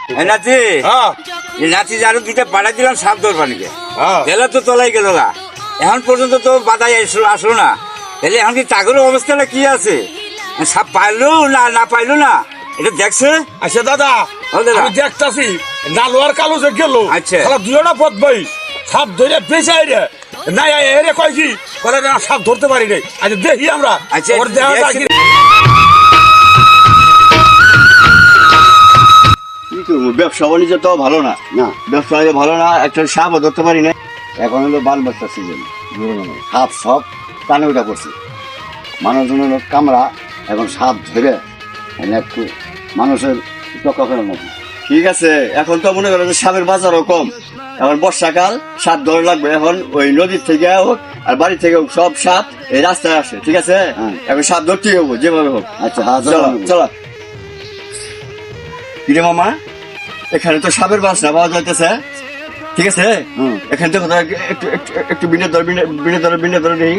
নাতি নাতি আরো দুইটা পাড়া দিলাম সাপ ধরবানিকে গেলে তো তোলাই গেল না, এখন পর্যন্ত তো বাধাই আসলো না, তাহলে এখন কি টাগরের অবস্থাটা কি আছে? সাপ পাইলো না না পাইলো না এটা দেখছে? আচ্ছা দাদা আমি দেখতাছি নালু আর কালু যে গেল, আচ্ছা দুজনা পথ ভাই সাপ ধরে বেঁচে রে না এরে কয় কি করে না সাপ ধরতে পারি রে। আচ্ছা দেখি আমরা আচ্ছা ওর দেখা যায় কি। কি করবো, ব্যবসা বাণিজ্য তো ভালো না, না ব্যবসা বাণিজ্য ভালো না, একটা সাপও ধরতে পারি না। এখন হলো বাল বাচ্চা সিজন, সাপ সব টানে উঠা করছে, মানুষজন হলো কামড়া, এখন সাপ ধরে একটু মানুষের টকা ফেরার মতো। ঠিক আছে, এখন তো মনে করো যে সাপের বাজারও কম, এখন বর্ষাকাল সাপ ধরে লাগবে, এখন ওই নদীর থেকে হোক আর বাড়ি থেকে হোক সব সাপ এই রাস্তায় আসে, ঠিক আছে? এখন সাপ ধরতেই হবো যেভাবে হোক। আচ্ছা চলো চলো। কিরে মামা, এখানে তো সাপের বাসনা পাওয়া যাইতেছে, ঠিক আছে? এখান থেকে কোথাও একটু একটু বিনে ধরে নেই।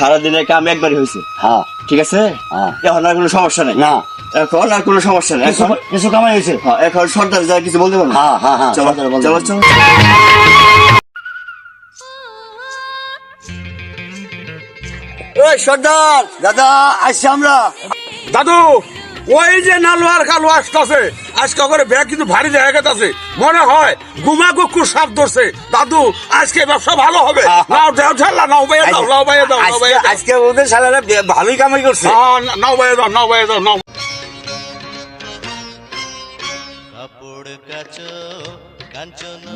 সারাদিনের কাম একবারই হয়েছে, হ্যাঁ ঠিক আছে, এখন আর কোনো সমস্যা নেই, না এখন আর কোনো সমস্যা নেই, কিছু কামাই হয়েছে, এখন সর্দার যা কিছু বলতে পারবো। চলো চলো চলো। ওই সর্দার দাদা আসছি আমরা। দাদু ওই যে নালু আর কালু আসতেছে, আজকে করে ব্যাগ কিন্তু ভারী জায়গা আছে, মনে হয় গুমা কুকুর সাপ ধরছে। দাদু আজকে ব্যবসা ভালো হবে, নাও দেও ঝাল্লা, নাও বাইয়ে দাও, নাও বাইয়ে দাও, নাও বাইয়ে দাও। আজকে ওদের শালারা ভালোই কামাই করছে। নাও বাইয়ে দাও, নাও বাইয়ে দাও, নাও।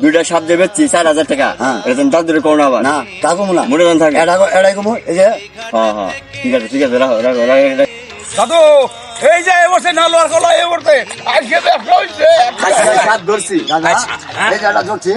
দুইটা সাপ দেবে 4,000 টাকা, এরকম দাদুরে কোনো আবার না তা কমো না, মনে রান থাকে এটাই কমো। এই যে ঠিক আছে ঠিক আছে, রাখো রাখো রাখো। দাদু এই যে এবছর নালু আর কালু এবছর আজকে ব্যবসা হয়েছে, সাপ ধরছি দাদা, এই যে এটা ধরছি।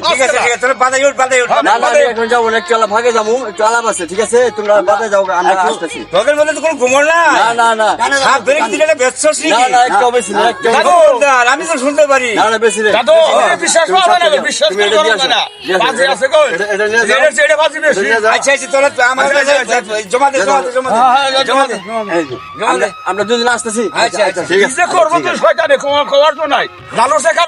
ঠিক আছে ঠিক আছে, তোরা বাধাই উঠ বাধাই উঠ। না না এখন যাবো না, একটু ভাগে যাবো, একটু আলাপ আছে, ঠিক আছে? তোমরা বাদে যাও, আমরা আসতেছি। তোদের মধ্যে তো কোনো ঘুমর না, না না না সাপ ধরে কি দিলে বেচছস না নাকি? না একটু বেশি না, একটু খবরদার, আমি তো শুনতে পারি। না না বেশি না। দাদু বিশ্বাস করবে না, বিশ্বাস করবে না, বাজে আছে কই এটা নিয়ে যাও। এটা বাজে বেশি। আচ্ছা আচ্ছা, তোরা আমার কাছে জমা দে জমা দে জমা দে জমা দে। আমরা দুদিন আসতেছি। আচ্ছা আচ্ছা ঠিক আছে, করবো তুই শয়তানে, খবর তো নাই, লালু শেখা।